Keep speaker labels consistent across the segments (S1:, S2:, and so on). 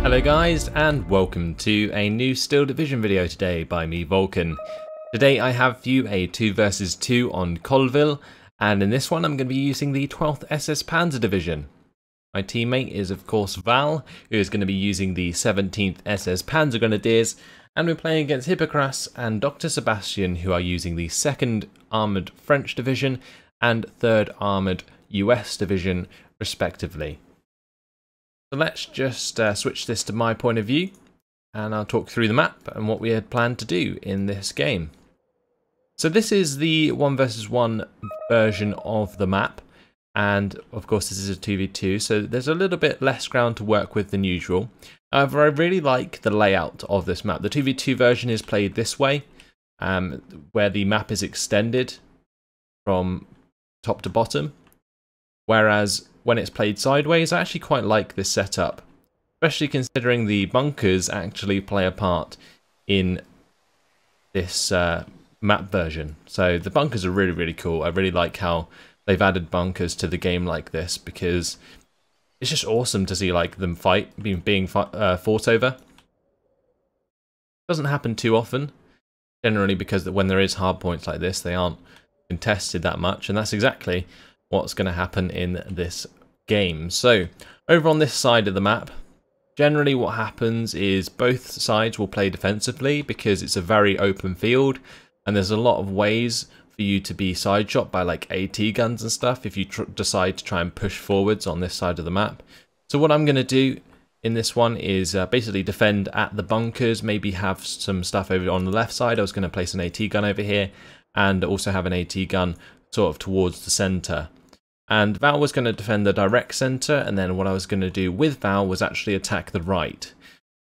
S1: Hello guys, and welcome to a new Steel Division video today by me, Vulcan. Today I have for you a 2 versus 2 on Colleville, and in this one I'm going to be using the 12th SS-Panzer Division. My teammate is of course Valh, who is going to be using the 17th SS-Panzer Grenadiers, and we're playing against Hippocras and Dr. Sebastian, who are using the 2nd Armoured French Division and 3rd Armoured US Division respectively. So let's just switch this to my point of view, and I'll talk through the map and what we had planned to do in this game. So this is the 1 versus 1 version of the map, and of course this is a 2v2, so there's a little bit less ground to work with than usual. However, I really like the layout of this map. The 2v2 version is played this way, where the map is extended from top to bottom, whereas when it's played sideways, I actually quite like this setup, especially considering the bunkers actually play a part in this map version. So the bunkers are really cool. I really like how they've added bunkers to the game like this, because it's just awesome to see like them being fought over. Doesn't happen too often, generally, because when there is hard points like this, they aren't contested that much, and that's exactly what's going to happen in this game. So over on this side of the map, generally what happens is both sides will play defensively because it's a very open field, and there's a lot of ways for you to be side shot by like AT guns and stuff if you decide to try and push forwards on this side of the map. So what I'm going to do in this one is basically defend at the bunkers, maybe have some stuff over on the left side. I was going to place an AT gun over here and also have an AT gun sort of towards the center. And Valh was going to defend the direct center, and then what I was going to do with Valh was actually attack the right.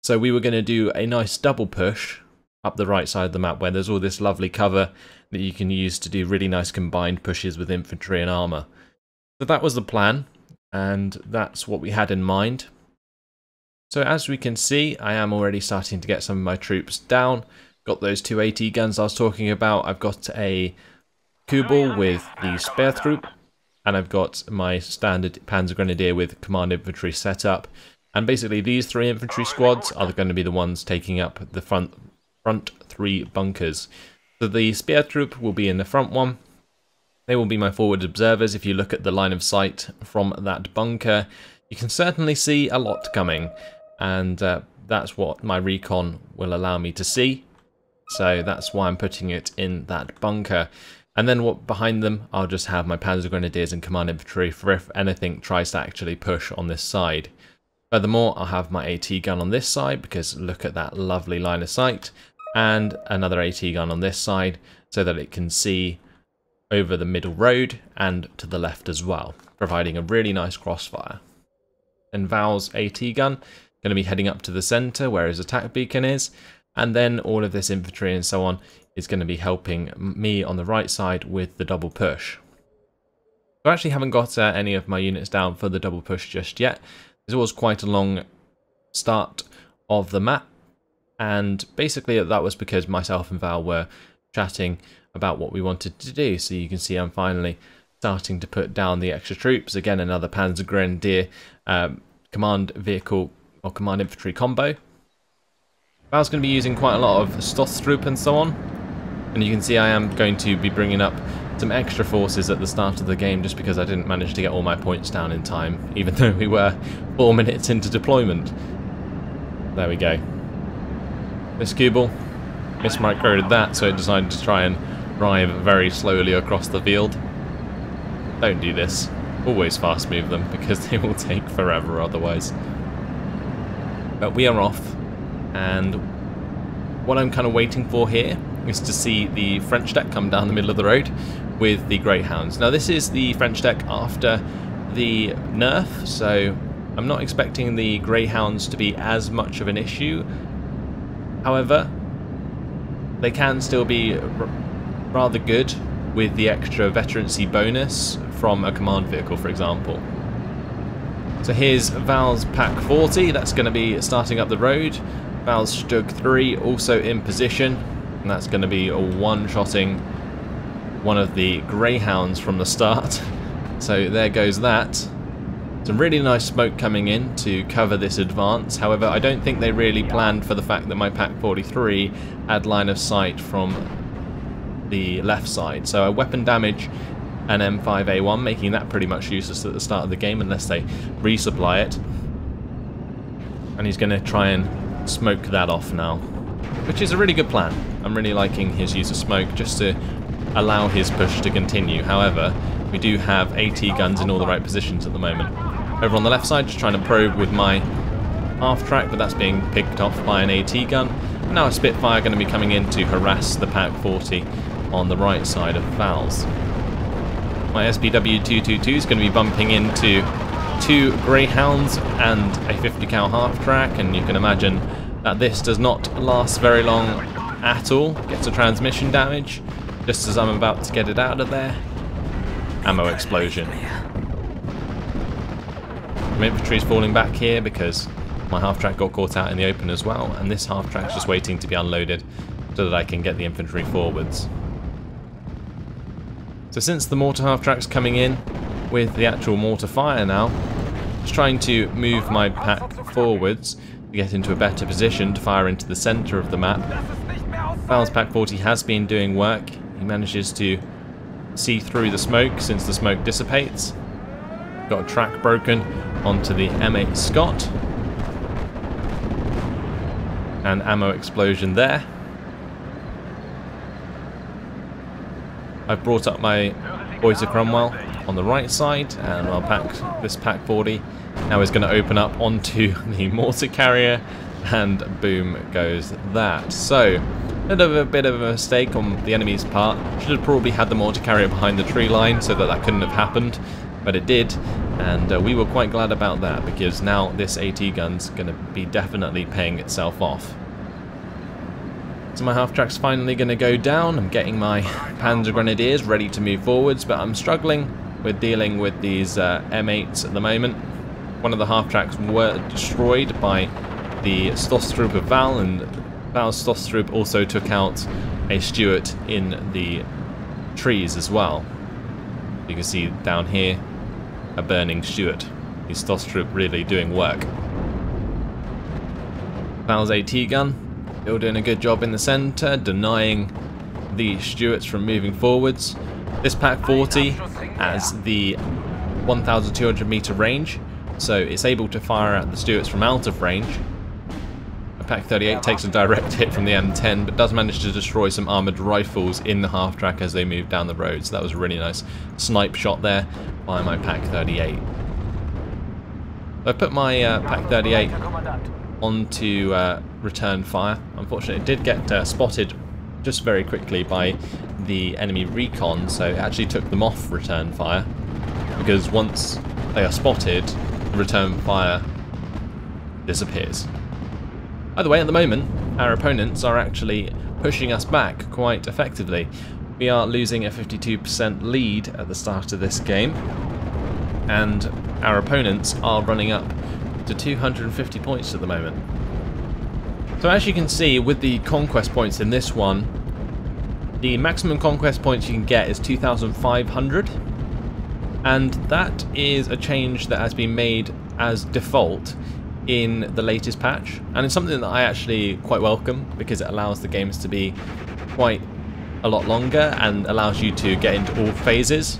S1: So we were going to do a nice double push up the right side of the map, where there's all this lovely cover that you can use to do really nice combined pushes with infantry and armor. So that was the plan, and that's what we had in mind. So as we can see, I am already starting to get some of my troops down. Got those 2 AT guns I was talking about. I've got a Kubel with the spare troop, and I've got my standard Panzer Grenadier with command infantry set up. And basically these 3 infantry squads are going to be the ones taking up the front 3 bunkers. So the spear troop will be in the front one. They will be my forward observers. If you look at the line of sight from that bunker, you can certainly see a lot coming, and that's what my recon will allow me to see. So that's why I'm putting it in that bunker. And then what behind them, I'll just have my Panzer Grenadiers and command infantry for if anything tries to actually push on this side. Furthermore, I'll have my AT gun on this side, because look at that lovely line of sight, and another AT gun on this side so that it can see over the middle road and to the left as well, providing a really nice crossfire. And Valh's AT gun going to be heading up to the center where his attack beacon is, and then all of this infantry and so on is going to be helping me on the right side with the double push. I actually haven't got any of my units down for the double push just yet. This was quite a long start of the map, and basically that was because myself and Valh were chatting about what we wanted to do. So you can see I'm finally starting to put down the extra troops. Again, another Panzer Grenadier command vehicle or command infantry combo. Valh's going to be using quite a lot of Stothstrup and so on, and you can see I am going to be bringing up some extra forces at the start of the game just because I didn't manage to get all my points down in time, even though we were 4 minutes into deployment. There we go. This Kubel mismicroded that, so it decided to try and drive very slowly across the field. Don't do this. Always fast move them, because they will take forever otherwise. But we are off, and what I'm kind of waiting for here is to see the French deck come down the middle of the road with the Greyhounds. Now this is the French deck after the nerf, so I'm not expecting the Greyhounds to be as much of an issue. However, they can still be rather good with the extra veterancy bonus from a command vehicle, for example. So here's Valh's Pack 40, that's going to be starting up the road. Valh's Stug 3 also in position, and that's going to be a one-shotting one of the Greyhounds from the start. So there goes that. Some really nice smoke coming in to cover this advance. However, I don't think they really planned for the fact that my Pak 43 had line of sight from the left side. So I weapon damage an M5A1, making that pretty much useless at the start of the game unless they resupply it. And he's going to try and smoke that off now, which is a really good plan. I'm really liking his use of smoke just to allow his push to continue. However, we do have AT guns in all the right positions at the moment. Over on the left side, just trying to probe with my half-track, but that's being picked off by an AT gun. And now a Spitfire going to be coming in to harass the Pak 40 on the right side of Valh's. My SPW-222 is going to be bumping into 2 Greyhounds and a 50 cal half-track, and you can imagine that this does not last very long at all. Gets a transmission damage just as I'm about to get it out of there. Ammo explosion. My infantry's falling back here because my half-track got caught out in the open as well, and this half-track's just waiting to be unloaded so that I can get the infantry forwards. So since the mortar half-track's coming in with the actual mortar fire now, just trying to move my Pak forwards to get into a better position to fire into the centre of the map. Valh's Pak 40 has been doing work. He manages to see through the smoke since the smoke dissipates. Got a track broken onto the M8 Scott. And ammo explosion there. I've brought up my Boyter Cromwell on the right side, and this Pak 40 now is going to open up onto the mortar carrier, and boom goes that. So, a bit of a mistake on the enemy's part. Should have probably had the mortar carrier behind the tree line so that couldn't have happened, but it did, and we were quite glad about that because now this AT gun's going to be definitely paying itself off. So my half-track's finally going to go down. I'm getting my Panzer Grenadiers ready to move forwards, but I'm struggling with dealing with these M8s at the moment. One of the half-tracks were destroyed by the Stosstroop of Valh, and Valh's Stosstroop also took out a Stuart in the trees as well. You can see down here a burning Stuart. The Stosstroop really doing work. Valh's AT gun still doing a good job in the centre, denying the Stuarts from moving forwards. This Pak 40 has the 1,200 metre range, so it's able to fire at the Stuarts from out of range. The Pak 38 takes a direct hit from the M10, but does manage to destroy some armoured rifles in the half-track as they move down the road, so that was a really nice snipe shot there by my Pak 38. I put my Pak 38 onto return fire. Unfortunately, it did get spotted just very quickly by the enemy recon, so it actually took them off return fire, because once they are spotted, return fire disappears. Either way, at the moment, our opponents are actually pushing us back quite effectively. We are losing a 52% lead at the start of this game, and our opponents are running up to 250 points at the moment. So as you can see with the conquest points in this one, the maximum conquest points you can get is 2,500, and that is a change that has been made as default in the latest patch, and it's something that I actually quite welcome because it allows the games to be quite a lot longer and allows you to get into all phases.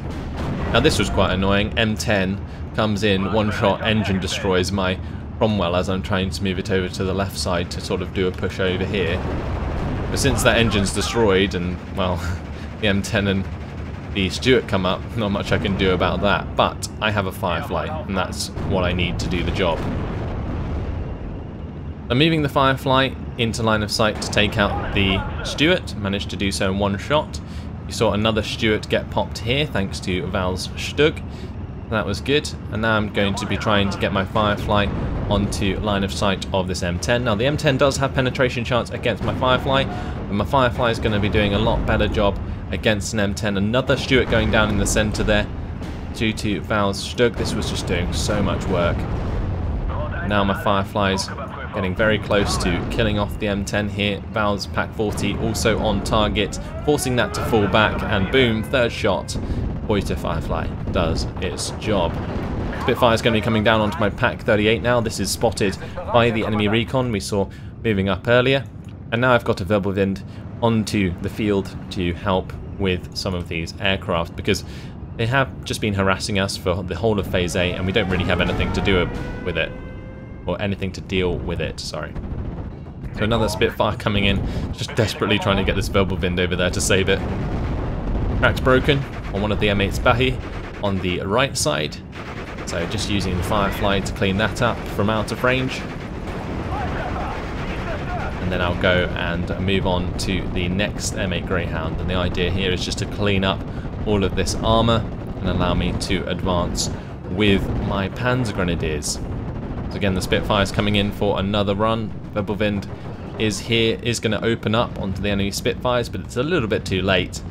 S1: Now this was quite annoying. M10 comes in, one shot, engine destroys my Cromwell as I'm trying to move it over to the left side to sort of do a push over here. But since that engine's destroyed and, well, the M10 and the Stuart come up, not much I can do about that. But I have a Firefly, and that's what I need to do the job. I'm moving the Firefly into line of sight to take out the Stuart. Managed to do so in one shot. You saw another Stuart get popped here thanks to Valh's Stug. That was good, and now I'm going to be trying to get my Firefly onto line of sight of this M10. Now the M10 does have penetration chance against my Firefly, but my Firefly is going to be doing a lot better job against an M10. Another Stuart going down in the centre there due to Valh's Stug. This was just doing so much work. Now my Firefly's getting very close to killing off the M10 here. Valh's Pak 40 also on target, forcing that to fall back, and boom, third shot. Boyter Firefly does its job. Spitfire is going to be coming down onto my Pak 38 now. This is spotted by the enemy recon we saw moving up earlier. And now I've got a Wirbelwind onto the field to help with some of these aircraft, because they have just been harassing us for the whole of Phase A and we don't really have anything to do with it. Or anything to deal with it, sorry. So another Spitfire coming in, just desperately trying to get this Wirbelwind over there to save it. Track's broken on one of the M8's Valh on the right side. So just using the Firefly to clean that up from out of range. And then I'll go and move on to the next M8 Greyhound. And the idea here is just to clean up all of this armour and allow me to advance with my Panzer Grenadiers. So again, the Spitfire's coming in for another run. Wirbelwind is going to open up onto the enemy Spitfires, but it's a little bit too late.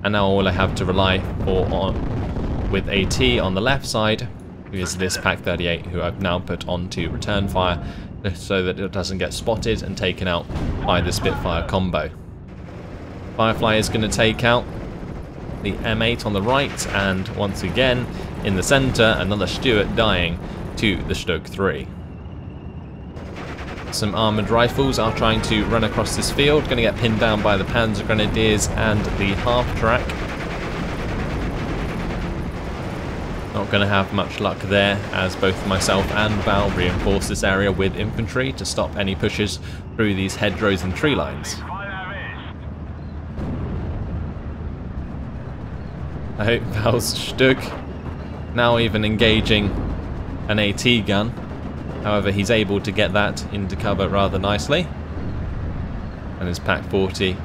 S1: And now all I have to rely on with AT on the left side is this Pak 38, who I've now put onto return fire so that it doesn't get spotted and taken out by the Spitfire combo. Firefly is going to take out the M8 on the right, and once again in the centre another Stuart dying to the Stug 3. Some armoured rifles are trying to run across this field, going to get pinned down by the Panzer Grenadiers and the half-track. Not going to have much luck there, as both myself and Valh reinforce this area with infantry to stop any pushes through these hedgerows and tree lines. I hope Valh's Stug now even engaging an AT gun. However, he's able to get that into cover rather nicely. And his Pak 40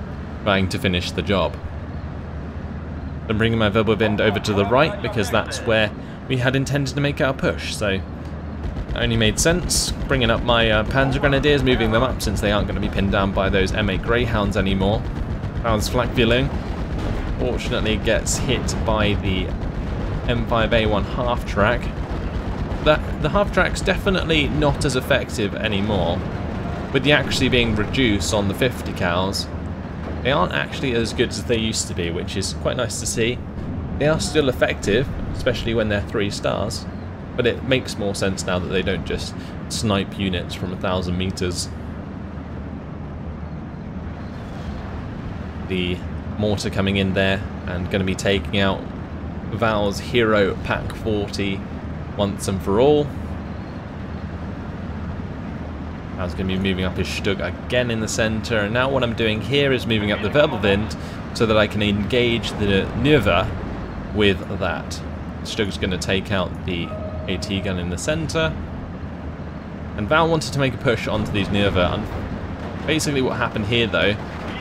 S1: trying to finish the job. I'm bringing my Wirbelwind over to the right because that's where we had intended to make our push. So it only made sense bringing up my Panzer Grenadiers, moving them up since they aren't going to be pinned down by those M8 Greyhounds anymore. Valh's Flakvillung fortunately gets hit by the M5A1 half-track. The half-track's definitely not as effective anymore. With the accuracy being reduced on the 50 cals, they aren't actually as good as they used to be, which is quite nice to see. They are still effective, especially when they're 3 stars, but it makes more sense now that they don't just snipe units from 1,000 meters. The mortar coming in there and going to be taking out Valh's hero Pak 40 once and for all. I was going to be moving up his Stug again in the centre, and now what I'm doing here is moving up the Wirbelwind so that I can engage the Nuva with that. Stug's going to take out the AT gun in the centre, and Valh wanted to make a push onto these Nuva. And basically what happened here though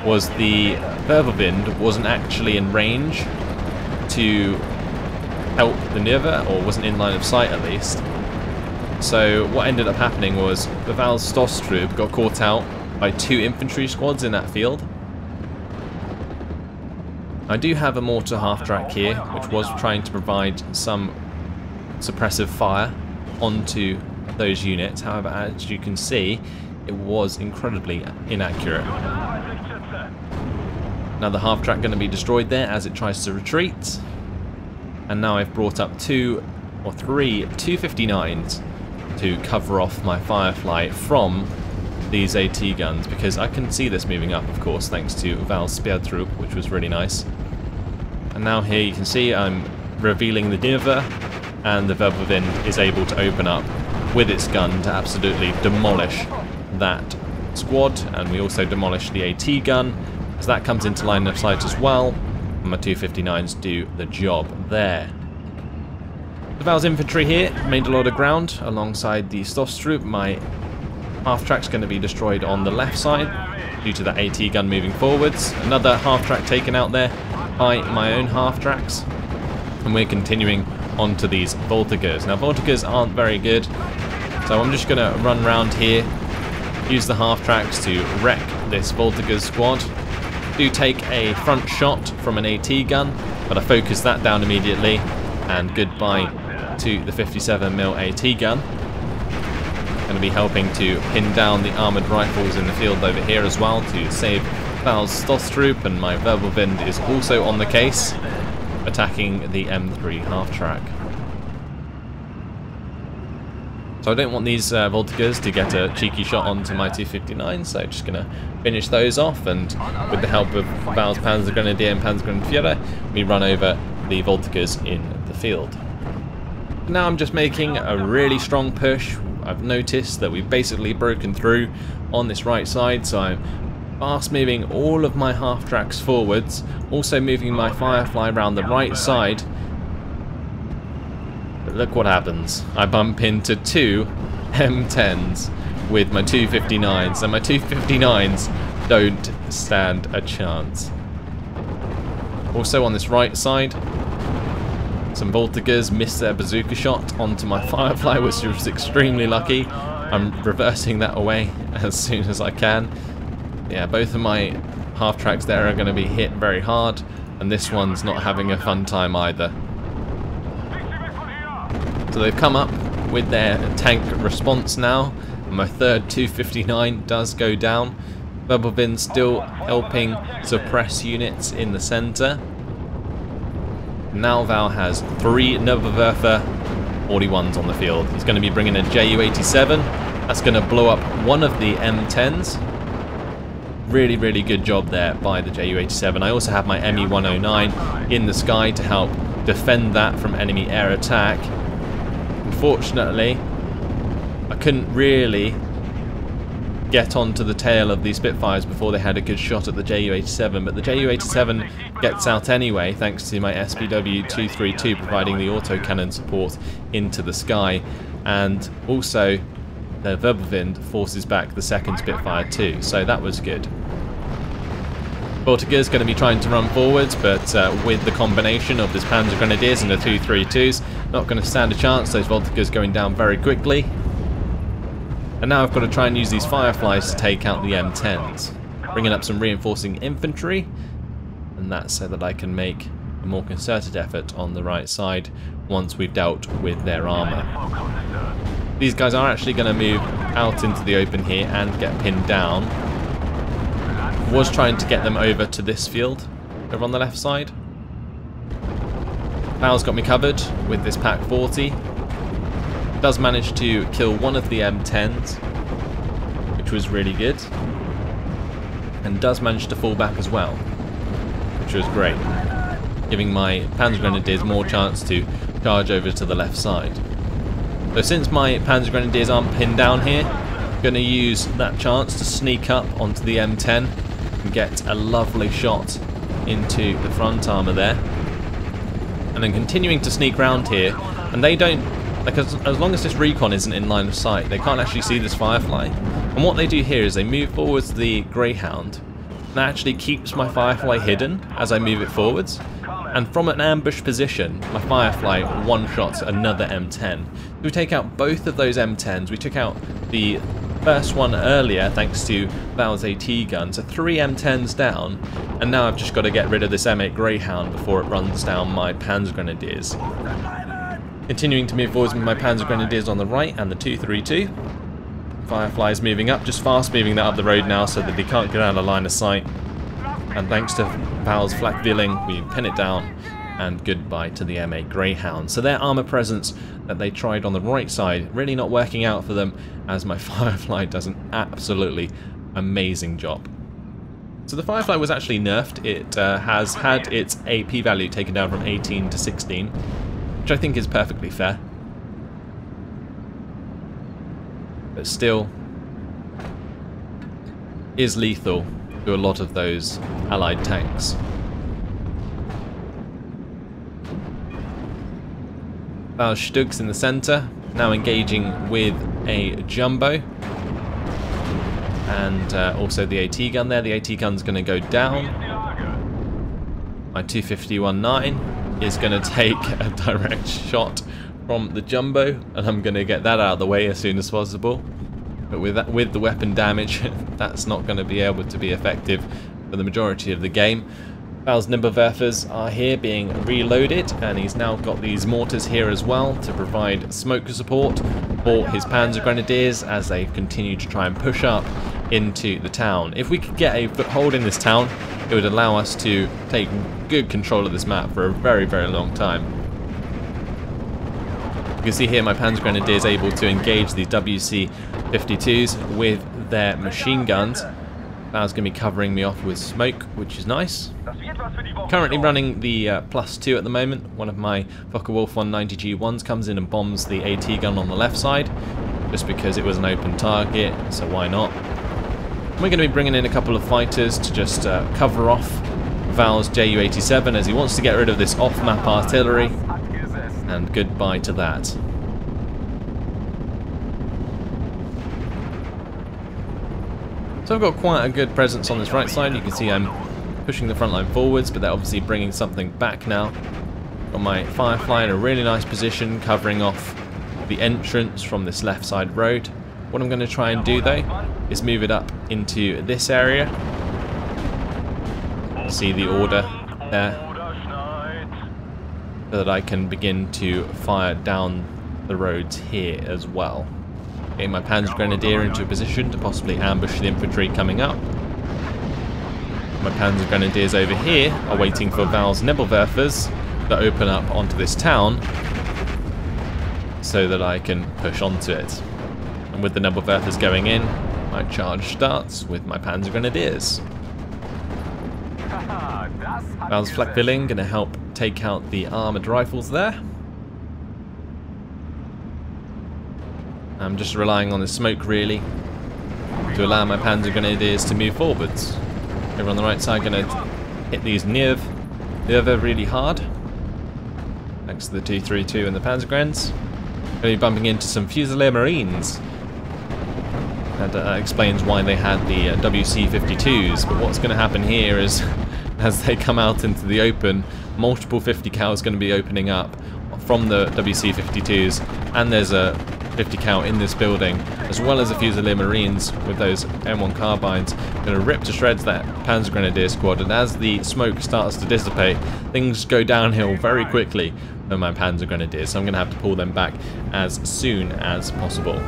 S1: was the Wirbelwind wasn't actually in range to help the Nuva, or wasn't in line of sight at least. So what ended up happening was the Valh's Stostrup got caught out by 2 infantry squads in that field. I do have a mortar half-track here, which was trying to provide some suppressive fire onto those units. However, as you can see, it was incredibly inaccurate. Now the half-track going to be destroyed there as it tries to retreat. And now I've brought up 2 or 3 259s to cover off my Firefly from these AT guns, because I can see this moving up, of course, thanks to Valh's Speertrupp, which was really nice. And now here you can see I'm revealing the Nuva, and the Wirbelwind is able to open up with its gun to absolutely demolish that squad, and we also demolish the AT gun as that comes into line of sight as well, and my 259s do the job there. The Valh's infantry here made a lot of ground alongside the Stostrup. My half-track's going to be destroyed on the left side due to the AT gun moving forwards. Another half-track taken out there by my own half-tracks. And we're continuing on to these Voltigers. Now Voltigers aren't very good, so I'm just going to run around here, use the half-tracks to wreck this Voltigers squad. Do take a front shot from an AT gun, but I focus that down immediately, and goodbye to the 57mm AT gun. Going to be helping to pin down the armoured rifles in the field over here as well to save Valh's Stostrup, and my Wirbelwind is also on the case, attacking the M3 half-track. So I don't want these Voltigeurs to get a cheeky shot onto my 259, so just going to finish those off, and with the help of Valh's Panzergrenadier and Panzergrenadier, we run over the Voltigeurs in the field. Now I'm just making a really strong push. I've noticed that we've basically broken through on this right side, so I'm fast moving all of my half tracks forwards, also moving my Firefly around the right side. But look what happens. I bump into two M10s with my 259s, and my 259s don't stand a chance. Also on this right side, some Voltigeurs missed their bazooka shot onto my Firefly, which was extremely lucky. I'm reversing that away as soon as I can. Yeah, both of my half tracks there are going to be hit very hard, and this one's not having a fun time either. So they've come up with their tank response now, and my third 259 does go down. Bubblevin's still helping suppress units in the centre. Now Valh has 3 Nebelwerfer 41s on the field. He's going to be bringing a Ju-87. That's going to blow up one of the M10s. Really, really good job there by the Ju-87. I also have my Me-109 in the sky to help defend that from enemy air attack. Unfortunately, I couldn't really get onto the tail of these Spitfires before they had a good shot at the Ju-87, but the Ju-87 gets out anyway thanks to my SPW-232 providing the autocannon support into the sky, and also the Wirbelwind forces back the second Spitfire too, so that was good. Voltigeurs going to be trying to run forwards, but with the combination of this Panzergrenadiers and the 232s, not going to stand a chance. Those Voltigeurs going down very quickly. And now I've got to try and use these Fireflies to take out the M10s. Bringing up some reinforcing infantry, and that's so that I can make a more concerted effort on the right side once we've dealt with their armour. These guys are actually going to move out into the open here and get pinned down. I was trying to get them over to this field over on the left side. Valh's got me covered with this Pak 40. Does manage to kill one of the M10s, which was really good, and does manage to fall back as well, which was great, giving my Panzergrenadiers more chance to charge over to the left side. So since my Panzergrenadiers aren't pinned down here, I'm going to use that chance to sneak up onto the M10 and get a lovely shot into the front armour there, and then continuing to sneak round here, and they don't, like, as long as this recon isn't in line of sight, they can't actually see this Firefly. And what they do here is they move forwards the Greyhound. That actually keeps my Firefly hidden as I move it forwards. And from an ambush position, my Firefly one-shots another M10. We take out both of those M10s. We took out the first one earlier thanks to Valh's AT gun. So 3 M10s down. And now I've just got to get rid of this M8 Greyhound before it runs down my Panzergrenadiers. Continuing to move forwards with my Panzergrenadiers on the right and the 232. Firefly's moving up, just fast moving that up the road now so that they can't get out of line of sight. And thanks to Valh's flak Villing, we pin it down, and goodbye to the M8 Greyhound. So their armour presence that they tried on the right side, really not working out for them, as my Firefly does an absolutely amazing job. So the Firefly was actually nerfed. It has had its AP value taken down from 18 to 16. Which I think is perfectly fair. But still is lethal to a lot of those allied tanks. Valh Stugs in the centre, now engaging with a Jumbo. And also the AT gun there. The AT gun's going to go down. My 251-9 is going to take a direct shot from the Jumbo, and I'm going to get that out of the way as soon as possible. But with the weapon damage, that's not going to be able to be effective for the majority of the game. Valh's Nebelwerfers are here being reloaded, and he's now got these mortars here as well to provide smoke support for his Panzergrenadiers as they continue to try and push up into the town. If we could get a foothold in this town, it would allow us to take good control of this map for a very, very long time. can see here my Panzer Grenadier is able to engage the WC-52s with their machine guns. Valh's going to be covering me off with smoke, which is nice. Currently running the +2 at the moment. One of my Focke-Wulf 190G1s comes in and bombs the AT gun on the left side, just because it was an open target, so why not? We're going to be bringing in a couple of fighters to just cover off Valh's Ju-87 as he wants to get rid of this off-map artillery, and goodbye to that. So I've got quite a good presence on this right side. You can see I'm pushing the front line forwards, but they're obviously bringing something back now. Got my Firefly in a really nice position, covering off the entrance from this left side road. What I'm going to try and do though is move it up into this area. See the order there, so that I can begin to fire down the roads here as well. Getting my Panzer Grenadier into a position to possibly ambush the infantry coming up. My Panzer Grenadiers over here are waiting for Valh's Nebelwerfers to open up onto this town so that I can push onto it. And with the Nebelwerfers going in, my charge starts with my Panzer Grenadiers. Valh's Flakvilling going to help take out the armoured rifles there. I'm just relying on the smoke really to allow my Panzer Grenadiers to move forwards. Over on the right side, going to hit these Nerve really hard, thanks to the 232 and the Panzer Grens. Going to be bumping into some Fusilier Marines. That explains why they had the WC-52s, but what's going to happen here is, as they come out into the open, multiple 50 cal is going to be opening up from the WC-52s, and there's a 50 cal in this building, as well as a Fusilier Marines with those M1 carbines, going to rip to shreds that Panzer Grenadier squad. And as the smoke starts to dissipate, things go downhill very quickly for my Panzer Grenadiers, so I'm going to have to pull them back as soon as possible.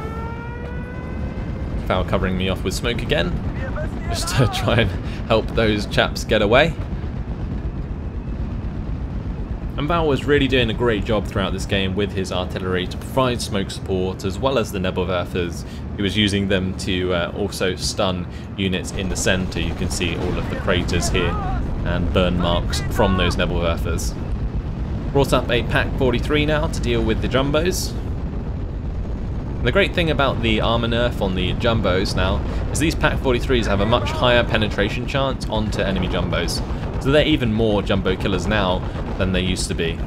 S1: Valh covering me off with smoke again, just to try and help those chaps get away. And Valh was really doing a great job throughout this game with his artillery to provide smoke support, as well as the Nebelwerfers. He was using them to also stun units in the centre. You can see all of the craters here and burn marks from those Nebelwerfers. Brought up a Pak 43 now to deal with the Jumbos. And the great thing about the armour nerf on the Jumbos now is these Pak 43s have a much higher penetration chance onto enemy Jumbos. So they're even more Jumbo killers now than they used to be.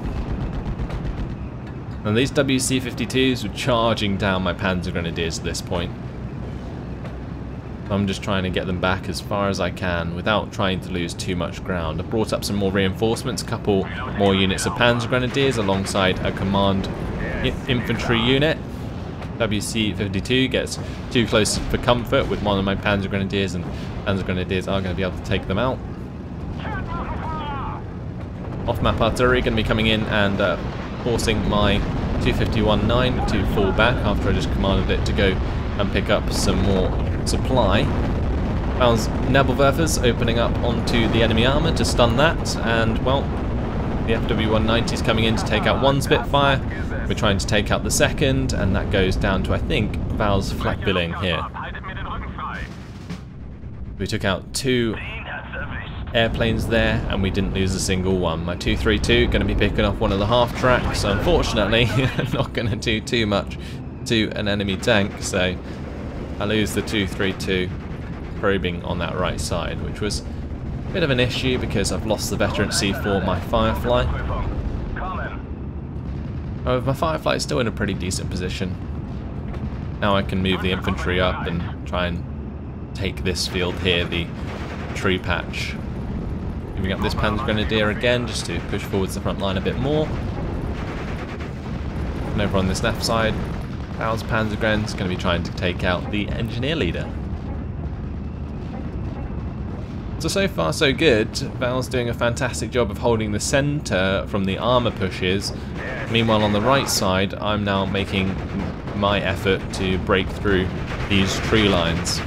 S1: And these WC-52s were charging down my Panzer Grenadiers at this point. I'm just trying to get them back as far as I can without trying to lose too much ground. I've brought up some more reinforcements, a couple more units of Panzer Grenadiers alongside a command infantry unit. WC-52 gets too close for comfort with one of my Panzer Grenadiers, and Panzer Grenadiers are going to be able to take them out. Off-map artillery going to be coming in and forcing my 251-9 to fall back after I just commanded it to go and pick up some more supply. Valh's Nebelwerfers opening up onto the enemy armour to stun that, and well, the FW-190 is coming in to take out one Spitfire. We're trying to take out the second, and that goes down to, I think, Valh's Flakvilling here. We took out two airplanes there, and we didn't lose a single one. My 232 going to be picking off one of the half tracks. Unfortunately, not going to do too much to an enemy tank, so I lose the 232 probing on that right side, which was a bit of an issue because I've lost the veterancy for my Firefly. However, my Firefly is still in a pretty decent position. Now I can move the infantry up and try and take this field here, the tree patch. Moving up this Panzer Grenadier again just to push forwards the front line a bit more. And over on this left side, Valh's Panzer Gren is going to be trying to take out the engineer leader. So far so good. Valh's doing a fantastic job of holding the centre from the armour pushes. Meanwhile on the right side, I'm now making my effort to break through these tree lines.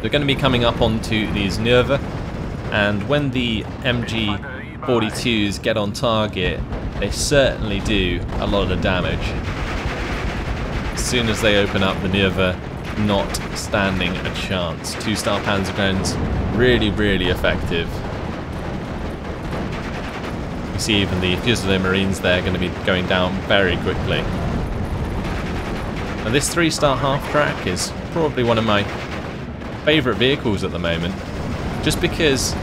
S1: They're going to be coming up onto these Nerve, and when the MG-42s get on target, they certainly do a lot of damage. As soon as they open up the maneuver, not standing a chance. 2-star Panzer guns, really, really effective. You see even the Fusilier Marines there going to be going down very quickly. Now this 3-star half-track is probably one of my favourite vehicles at the moment, just because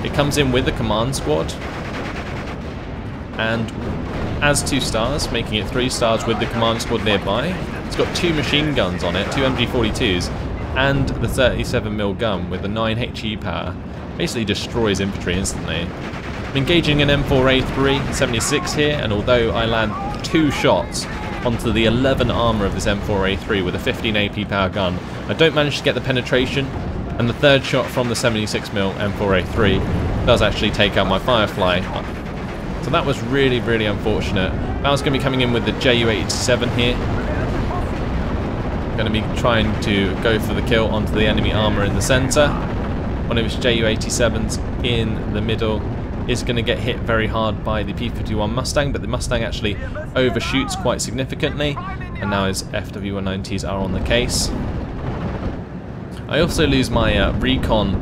S1: it comes in with a command squad, and as 2 stars, making it 3 stars with the command squad nearby. It's got 2 machine guns on it, 2 MG42s, and the 37mm gun with the 9 HE power. Basically destroys infantry instantly. I'm engaging an M4A3 76 here, and although I land 2 shots onto the 11 armour of this M4A3 with a 15 AP power gun, I don't manage to get the penetration, and the 3rd shot from the 76mm M4A3 does actually take out my Firefly. So that was really, really unfortunate. Valh's going to be coming in with the Ju-87 here. Going to be trying to go for the kill onto the enemy armour in the centre. One of his Ju-87s in the middle is going to get hit very hard by the P-51 Mustang, but the Mustang actually overshoots quite significantly, and now his FW-190s are on the case. I also lose my Recon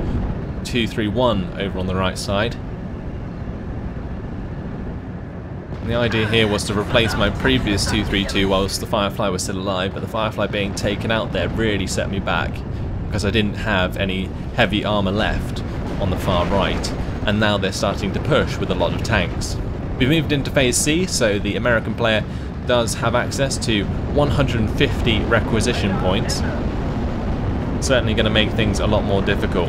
S1: 231 over on the right side. And the idea here was to replace my previous 232 whilst the Firefly was still alive, but the Firefly being taken out there really set me back, because I didn't have any heavy armour left on the far right, and now they're starting to push with a lot of tanks. We've moved into Phase C, so the American player does have access to 150 requisition points. Certainly going to make things a lot more difficult.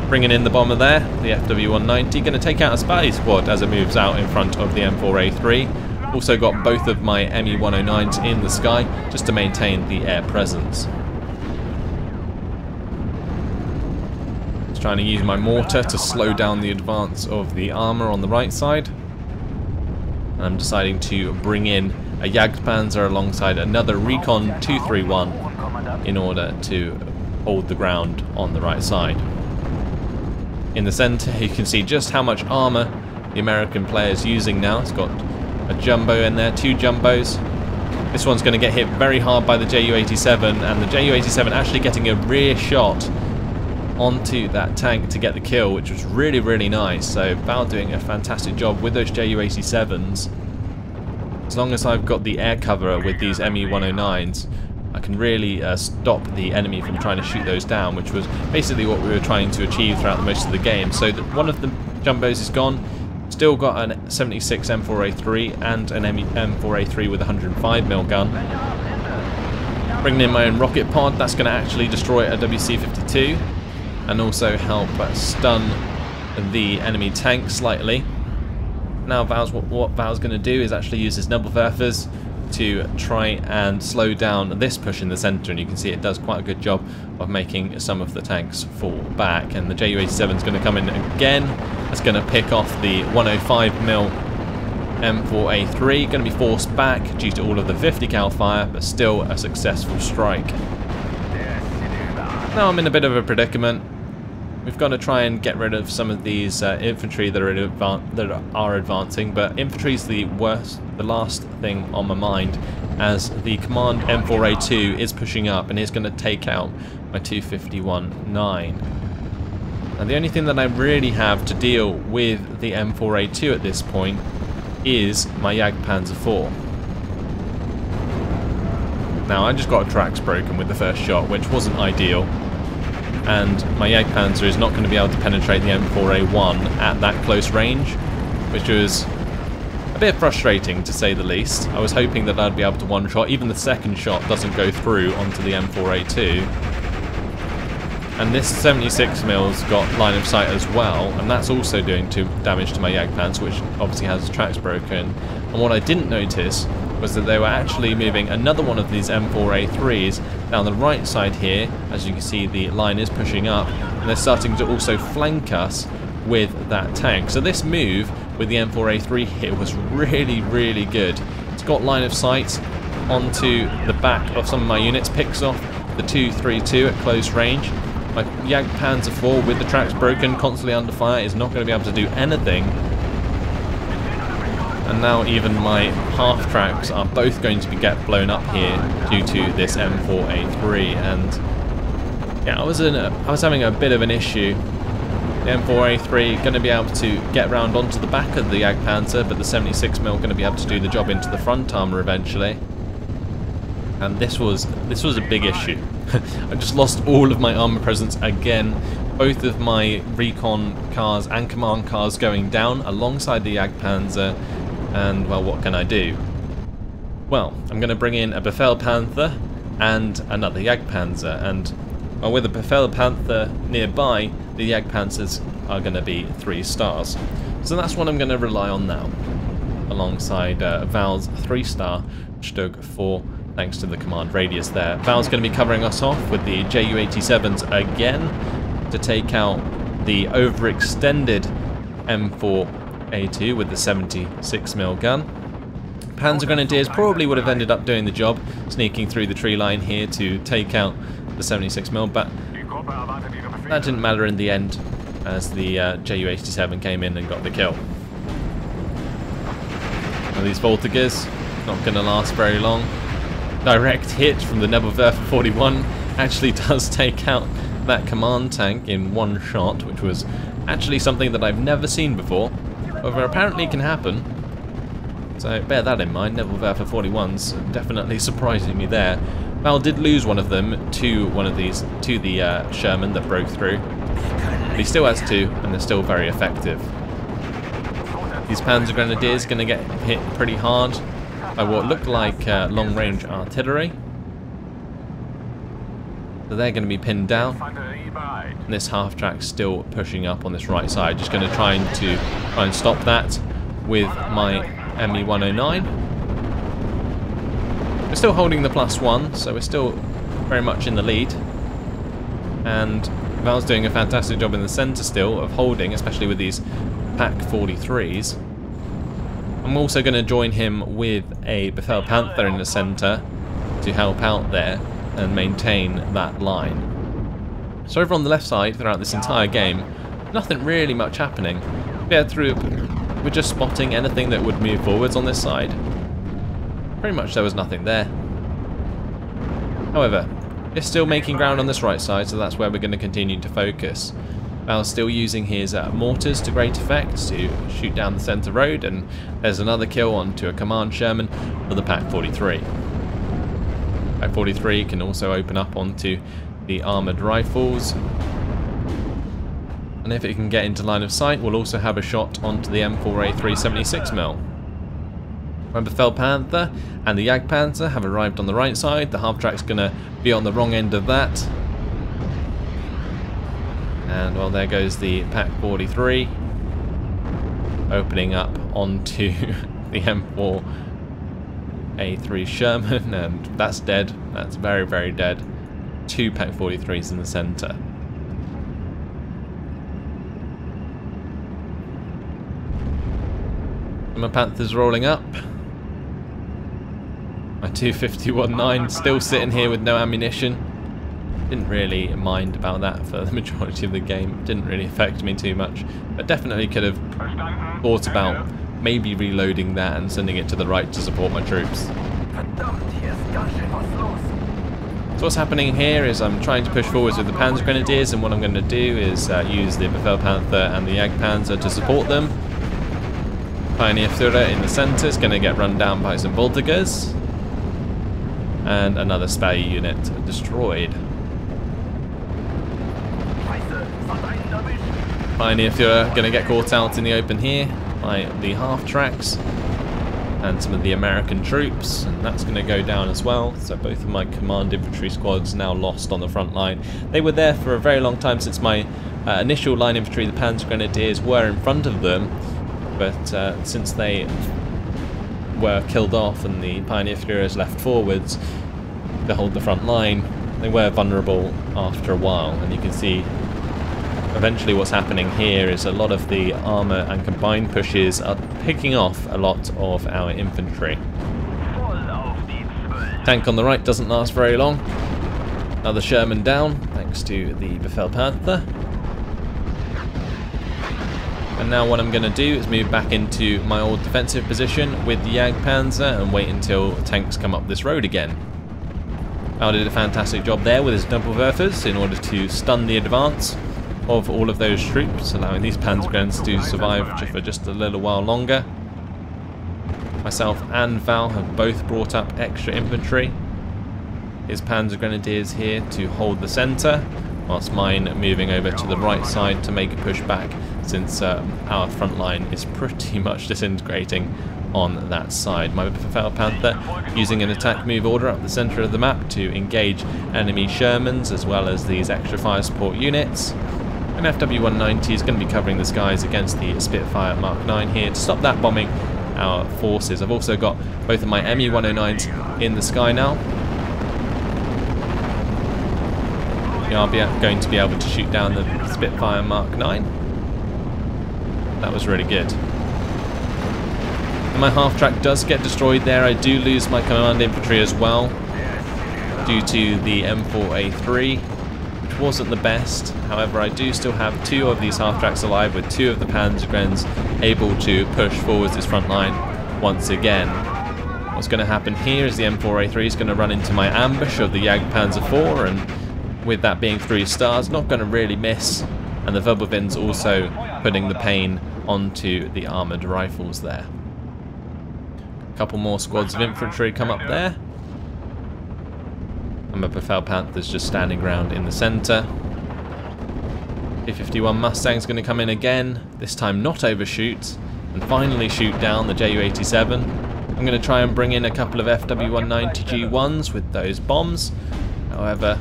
S1: Bringing in the bomber there, the FW-190, going to take out a spy squad as it moves out in front of the M4A3. Also got both of my ME-109s in the sky just to maintain the air presence. Just trying to use my mortar to slow down the advance of the armour on the right side. And I'm deciding to bring in a Jagdpanzer alongside another Recon 231 in order to hold the ground on the right side. In the centre you can see just how much armour the American player is using now. It's got a jumbo in there, 2 jumbos. This one's going to get hit very hard by the Ju-87, and the Ju-87 actually getting a rear shot onto that tank to get the kill, which was really, really nice. So Valh doing a fantastic job with those Ju-87s. As long as I've got the air cover with these ME-109s, I can really stop the enemy from trying to shoot those down, which was basically what we were trying to achieve throughout most of the game. So one of the jumbos is gone. Still got a 76 M4A3 and an M4A3 with a 105mm gun. Bringing in my own rocket pod, that's going to actually destroy a WC-52 and also help stun the enemy tank slightly. Now what Valh's going to do is actually use his Nebelwerfers to try and slow down this push in the centre, and you can see it does quite a good job of making some of the tanks fall back. And the Ju-87 is going to come in again. That's going to pick off the 105mm M4A3, going to be forced back due to all of the 50 cal fire, but still a successful strike. Now I'm in a bit of a predicament. We've got to try and get rid of some of these infantry that are advancing, but infantry is the last thing on my mind, as the command M4A2 is pushing up and is going to take out my 251-9. And the only thing that I really have to deal with the M4A2 at this point is my Jagdpanzer 4. Now I just got a tracks broken with the first shot, which wasn't ideal. And my Jagdpanzer is not going to be able to penetrate the M4A1 at that close range, which was a bit frustrating to say the least. I was hoping that I'd be able to one-shot. Even the second shot doesn't go through onto the M4A2. And this 76mm's got line of sight as well, and that's also doing damage to my Jagdpanzer, which obviously has tracks broken. And what I didn't notice was that they were actually moving another one of these M4A3s down the right side here. As you can see, the line is pushing up, and they're starting to also flank us with that tank. So this move with the M4A3 here was really, really good. It's got line of sight onto the back of some of my units, picks off the 232 at close range. My Jagdpanzer 4 with the tracks broken, constantly under fire, is not going to be able to do anything. and now even my half tracks are both going to get blown up here due to this M4A3. And yeah, I was having a bit of an issue. The M4A3 going to be able to get round onto the back of the Jagdpanzer, but the 76mm going to be able to do the job into the front armour eventually. And this was a big issue. I just lost all of my armour presence again. Both of my recon cars and command cars going down alongside the Jagdpanzer. And well, what can I do? Well, I'm going to bring in a VulcanHDGaming and another Jagdpanzer, and well, with a VulcanHDGaming nearby, the Jagdpanzers are going to be 3 stars. So that's what I'm going to rely on now, alongside Valh's 3-star, which stood 4 thanks to the command radius there. Valh's going to be covering us off with the Ju-87s again to take out the overextended M4A2 with the 76mm gun. Panzer Grenadiers probably would have ended up doing the job, sneaking through the tree line here to take out the 76mm, but that didn't matter in the end, as the Ju-87 came in and got the kill. Now these Voltigers, not going to last very long. Direct hit from the Nebelwerfer 41 actually does take out that command tank in one shot, which was actually something that I've never seen before. However, apparently can happen. So bear that in mind. Nebelwerfer 41's definitely surprising me there. Valh did lose one of them to the Sherman that broke through. But he still has 2, and they're still very effective. These Panzer Grenadiers are going to get hit pretty hard by what looked like long-range artillery. So they're going to be pinned down. And this half-track's still pushing up on this right side. Just going to try and stop that with my ME-109. We're still holding the +1, so we're still very much in the lead. And Valh's doing a fantastic job in the centre still of holding, especially with these Pak 43s. I'm also going to join him with a VulcanHDGaming in the centre to help out there and maintain that line. So over on the left side throughout this entire game, nothing really much happening. We're just spotting anything that would move forwards on this side. Pretty much there was nothing there. However, it's still making ground on this right side, so that's where we're going to continue to focus. Valh's still using his mortars to great effect to shoot down the centre road, and there's another kill onto a command Sherman for the Pak 43. Pak 43 can also open up onto the armoured rifles, and if it can get into line of sight, we'll also have a shot onto the M4A3 76mm. Remember, VulcanHDGaming and the Jagdpanzer have arrived on the right side. The half-track's going to be on the wrong end of that. And well, there goes the Pak 43, opening up onto the M4A3 Sherman, and that's dead. That's very, very dead. 2 Pak 43s in the centre. My Panthers rolling up. My 251-9 still sitting here with no ammunition. Didn't really mind about that for the majority of the game. Didn't really affect me too much. But definitely could have thought about maybe reloading that and sending it to the right to support my troops. So what's happening here is I'm trying to push forwards with the Panzer Grenadiers, and what I'm going to do is use the VulcanHDGaming and the Jagdpanzer to support them. Pioneer Führer in the centre is going to get run down by some Voltigers. And another Spey unit destroyed. Pioneer Führer going to get caught out in the open here by the half-tracks and some of the American troops, and that's going to go down as well. So both of my command infantry squads now lost on the front line. They were there for a very long time since my initial line infantry, the Panzer Grenadiers, were in front of them, but since they were killed off and the Pioneer Führers left forwards to hold the front line, they were vulnerable after a while. And you can see eventually what's happening here is a lot of the armour and combined pushes are picking off a lot of our infantry. Tank on the right doesn't last very long. Another Sherman down thanks to the VulcanHDGaming. And now what I'm going to do is move back into my old defensive position with the Jagdpanzer and wait until tanks come up this road again. Valh did a fantastic job there with his Doppelwerfers in order to stun the advance of all of those troops, allowing these Panzergrenadiers to survive for just a little while longer. Myself and Valh have both brought up extra infantry. His Panzergrenadiers here to hold the centre, whilst mine moving over to the right side to make a push back, since our front line is pretty much disintegrating on that side. My Firefly using an attack move order up the centre of the map to engage enemy Shermans as well as these extra fire support units. An FW-190 is going to be covering the skies against the Spitfire Mark 9 here to stop that bombing our forces. I've also got both of my MU-109s in the sky now. We are going to be able to shoot down the Spitfire Mark 9. That was really good. And my half-track does get destroyed there. I do lose my command infantry as well due to the M4A3, which wasn't the best. However, I do still have 2 of these half-tracks alive with 2 of the Panzergrenadiers able to push forwards this front line once again. What's going to happen here is the M4A3 is going to run into my ambush of the Jagdpanzer 4, and with that being 3 stars, not going to really miss. And the Wirbelwind's also putting the pain onto the armoured rifles there. A couple more squads of infantry come up there. And my Panther's just standing around in the centre. P-51 Mustang's going to come in again, this time not overshoot, and finally shoot down the Ju-87. I'm going to try and bring in a couple of FW-190G1s with those bombs. However,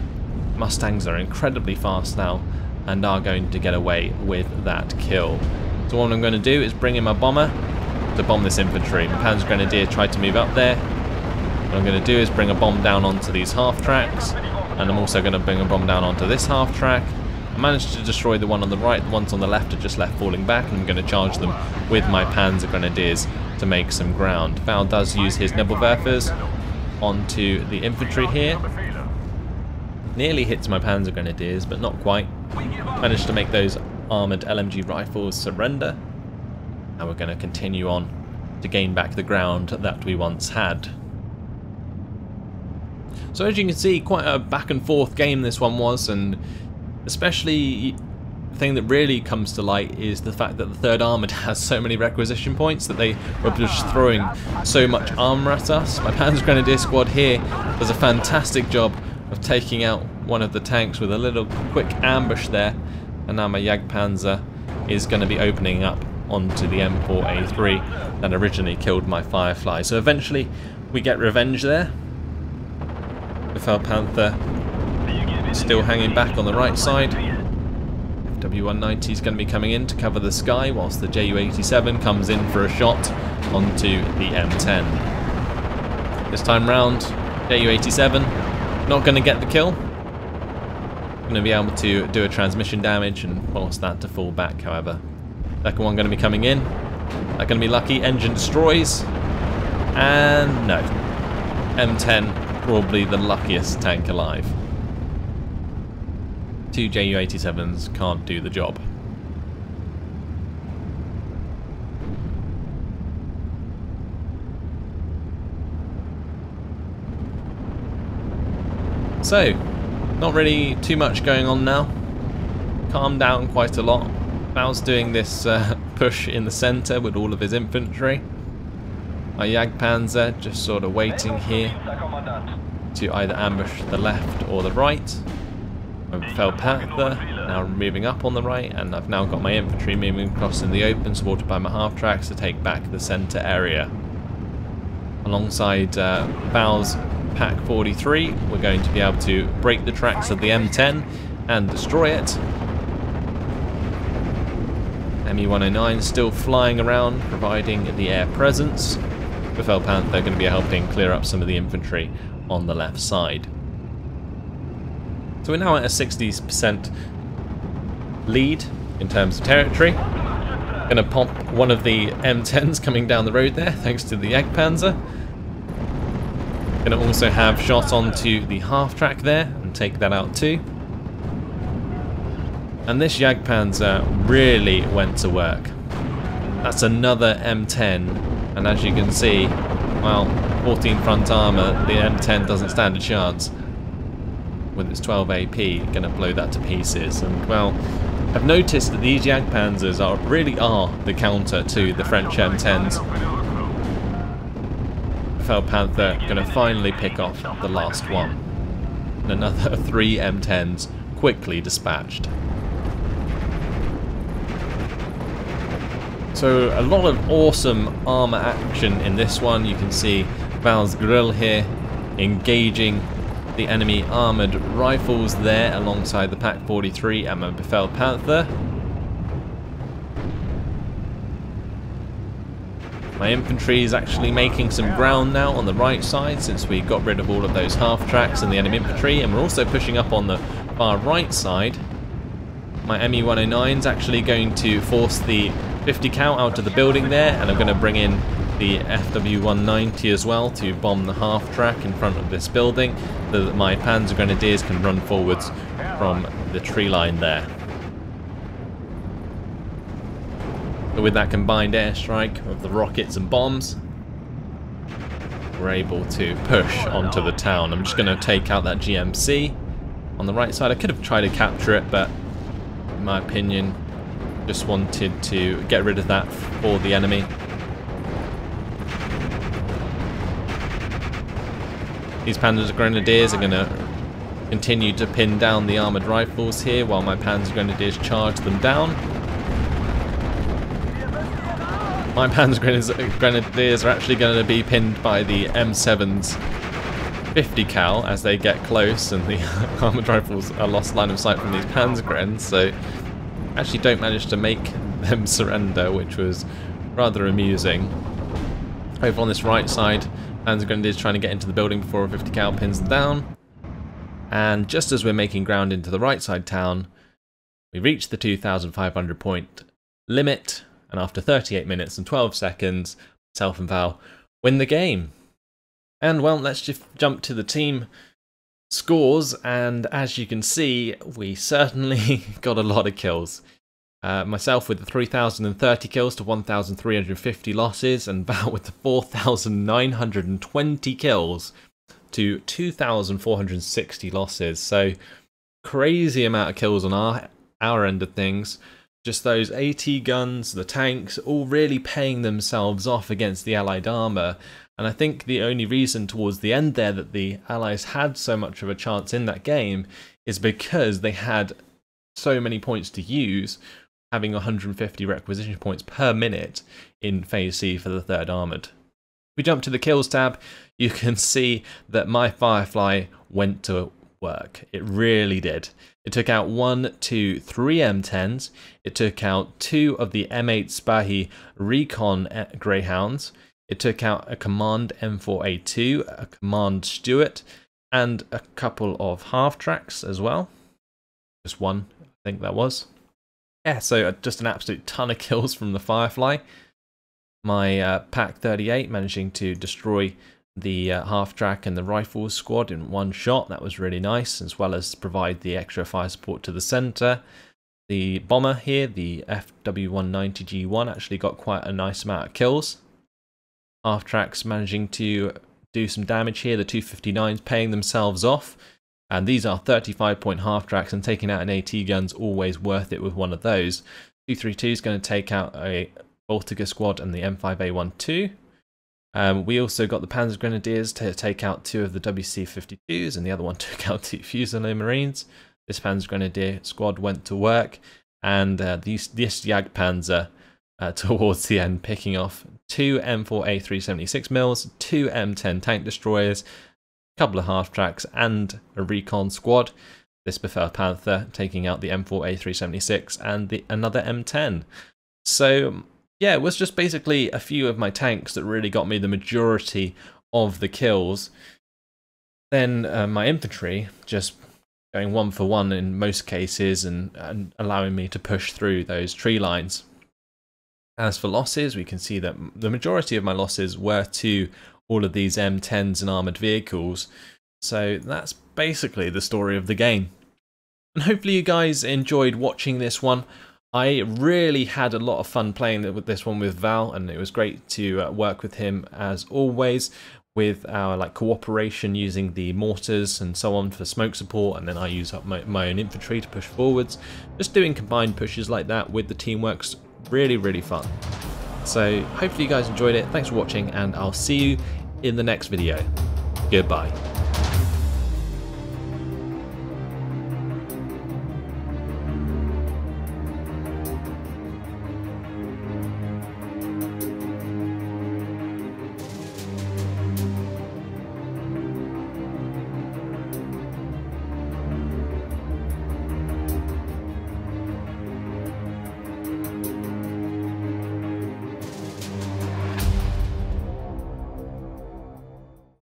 S1: Mustangs are incredibly fast now and are going to get away with that kill. So what I'm going to do is bring in my bomber to bomb this infantry. My Panzergrenadier tried to move up there. What I'm going to do is bring a bomb down onto these half-tracks, and I'm also going to bring a bomb down onto this half-track. I managed to destroy the one on the right, the ones on the left are just left falling back, and I'm going to charge them with my Panzergrenadiers to make some ground. Valh does use his Nebelwerfers onto the infantry here. Nearly hits my Panzergrenadiers, but not quite. Managed to make those armoured LMG rifles surrender. And we're going to continue on to gain back the ground that we once had. So as you can see, quite a back and forth game this one was, and especially the thing that really comes to light is the fact that the 3rd Armoured has so many requisition points that they were just throwing so much armour at us. My Panzergrenadier squad here does a fantastic job of taking out one of the tanks with a little quick ambush there, and now my Jagdpanzer is going to be opening up onto the M4A3 that originally killed my Firefly. So eventually we get revenge there. The Panther still hanging back on the right side. FW-190 is going to be coming in to cover the sky, whilst the Ju-87 comes in for a shot onto the M10. This time round, Ju-87 not going to get the kill. Going to be able to do a transmission damage and force that to fall back, however. Second one going to be coming in. They're going to be lucky. Engine destroys. And no. M10, probably the luckiest tank alive. 2 Ju-87s can't do the job. So, not really too much going on now. Calmed down quite a lot. Valh's doing this push in the centre with all of his infantry. My Jagdpanzer just sort of waiting here to either ambush the left or the right. My Panther now moving up on the right, and I've now got my infantry moving across in the open, supported by my half-tracks to take back the centre area. Alongside Valh's Pack 43, we're going to be able to break the tracks of the M10 and destroy it. ME-109 still flying around, providing the air presence. With Panther going to be helping clear up some of the infantry on the left side. So we're now at a 60% lead in terms of territory. Going to pop one of the M10s coming down the road there, thanks to the Jagdpanzer. Going to also have shot onto the half-track there and take that out too. And this Jagdpanzer really went to work. That's another M10, and as you can see, well, 14 front armour, the M10 doesn't stand a chance. With its 12 AP, going to blow that to pieces. And well, I've noticed that these Jagdpanzers really are the counter to the French M10s. VulcanHDGaming going to finally pick off the last one. And another 3 M10s quickly dispatched. So a lot of awesome armour action in this one. You can see Valh's grill here engaging the enemy armoured rifles there alongside the Pak 43 and my VulcanHDGaming. My infantry is actually making some ground now on the right side since we got rid of all of those half tracks and the enemy infantry, and we're also pushing up on the far right side. My ME-109 is actually going to force the 50 cal out of the building there, and I'm going to bring in the FW-190 as well to bomb the half track in front of this building so that my Panzer Grenadiers can run forwards from the tree line there. So with that combined airstrike of the rockets and bombs, we're able to push onto the town. I'm just going to take out that GMC on the right side. I could have tried to capture it, but in my opinion, just wanted to get rid of that for the enemy. These Panzer Grenadiers are going to continue to pin down the armoured rifles here while my Panzer Grenadiers charge them down. My Panzer Grenadiers are actually going to be pinned by the M7's 50 cal as they get close, and the armoured rifles are lost line of sight from these Panzer Grens, so actually don't manage to make them surrender, which was rather amusing. Over on this right side, Panzer Grenadiers trying to get into the building before a 50 cal pins them down. And just as we're making ground into the right side town, we reach the 2,500 point limit, and after 38 minutes and 12 seconds, myself and Valh win the game. And well, let's just jump to the team scores, and as you can see, we certainly got a lot of kills. Myself with the 3,030 kills to 1,350 losses, and Valh with the 4,920 kills to 2,460 losses. So crazy amount of kills on our end of things. Just those AT guns, the tanks, all really paying themselves off against the Allied armour. And I think the only reason towards the end there that the Allies had so much of a chance in that game is because they had so many points to use, having 150 requisition points per minute in Phase C for the 3rd Armoured. If we jump to the kills tab, you can see that my Firefly went to work. It really did. It took out 1, 2, 3 M10s. It took out 2 of the M8 Spahi Recon Greyhounds. It took out a Command M4A2, a Command Stuart, and a couple of half-tracks as well. Just one, I think that was. Yeah, so just an absolute ton of kills from the Firefly. My Pak 38 managing to destroy the half-track and the rifles squad in one shot. That was really nice, as well as provide the extra fire support to the centre. The bomber here, the FW-190G1, actually got quite a nice amount of kills. Half-tracks managing to do some damage here. The 259s paying themselves off. And these are 35-point half-tracks, and taking out an AT gun's always worth it with one of those. 232 is going to take out a Baltica squad and the M5A12. We also got the Panzer Grenadiers to take out 2 of the WC-52s, and the other one took out 2 Fusilier Marines. This Panzer Grenadier squad went to work, and this Jagdpanzer towards the end, picking off 2 M4A376 mils, 2 M10 tank destroyers, a couple of half-tracks, and a recon squad. This VulcanHDGaming taking out the M4A376 and another M10. So yeah, it was just basically a few of my tanks that really got me the majority of the kills. Then my infantry just going 1 for 1 in most cases and allowing me to push through those tree lines. As for losses, we can see that the majority of my losses were to all of these M10s and armoured vehicles. So that's basically the story of the game. And hopefully you guys enjoyed watching this one. I really had a lot of fun playing with this one with Valh, and it was great to work with him as always, with our cooperation using the mortars and so on for smoke support, and then I use up my own infantry to push forwards. Just doing combined pushes like that with the teamwork's really fun. So hopefully you guys enjoyed it. Thanks for watching, and I'll see you in the next video. Goodbye.